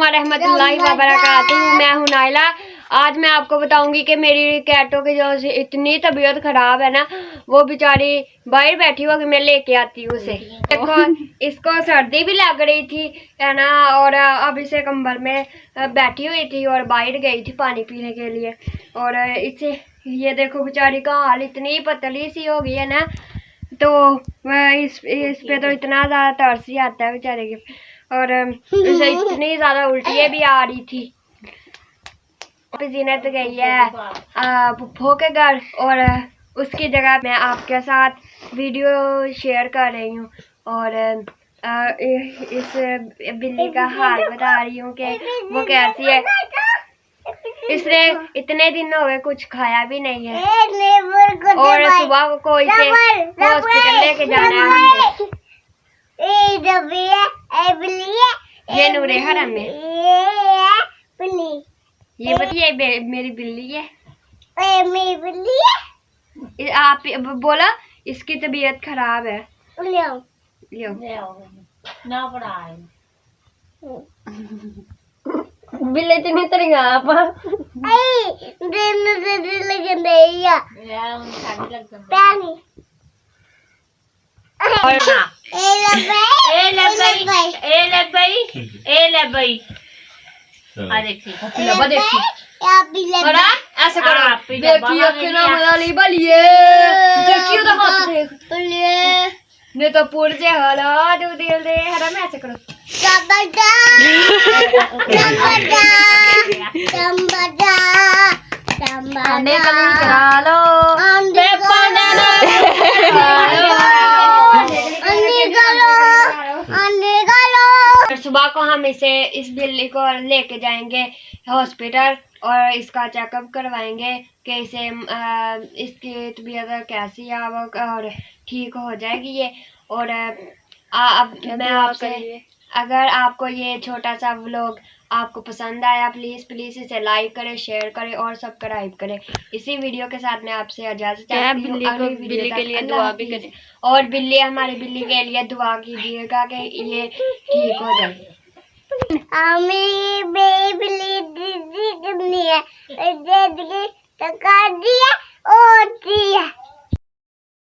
रहमतुल्लाहि व बरकातुहू। मैं हूँ नाइला। आज मैं आपको बताऊंगी कि मेरी कैटों की जो इतनी तबीयत खराब है ना, वो बेचारी बाहर बैठी होगी, मैं लेके आती हूँ उसे। देखो इसको सर्दी भी लग रही थी है ना, और अब इसे कंबल में बैठी हुई थी और बाहर गई थी पानी पीने के लिए। और इसे ये देखो बेचारी का हाल, इतनी पतली सी हो गई है ना, तो इस पे तो इतना ज़्यादा तरस ही आता है बेचारे के। और इसे इतनी ज़्यादा उल्टियाँ भी आ रही थी। जीनत गई है पुप्पो के घर, और उसकी जगह मैं आपके साथ वीडियो शेयर कर रही हूँ और इस बिल्ली का हाल बता रही हूँ कि वो कैसी है। इसने इतने दिन हो गए कुछ खाया भी नहीं है, और सुबह को इसे हॉस्पिटल लेके जाना है। ये नूरे हरम में ये बताइए मेरी बिल्ली है, मेरी बिल्ली है। आप बोला इसकी तबीयत खराब है। लियो ना पड़ा है बिल्ली इतनी तरीका आप ऐसे करो, देखिए कितना मजा ली बलिए, देखिए तो हाथ देख ने तो पूर से हला जो दिल दे हरा में। ऐसे करो अंडे कली करा लो, सुबह को हम इस बिल्ली को लेके जाएंगे हॉस्पिटल और इसका चेकअप करवाएंगे कि इसकी तबीयत कैसी है और ठीक हो जाएगी ये। और अब मैं आपसे, अगर आपको ये छोटा सा व्लॉग आपको पसंद आया, प्लीज़ इसे लाइक करें, शेयर करें और सब्सक्राइब करें। इसी वीडियो के साथ मैं आपसे इजाज़त चाहती हूँ। बिल्ली के लिए दुआ भी करें, और हमारी बिल्ली के लिए दुआ कीजिएगा कि ये ठीक हो जाए। बिल्ली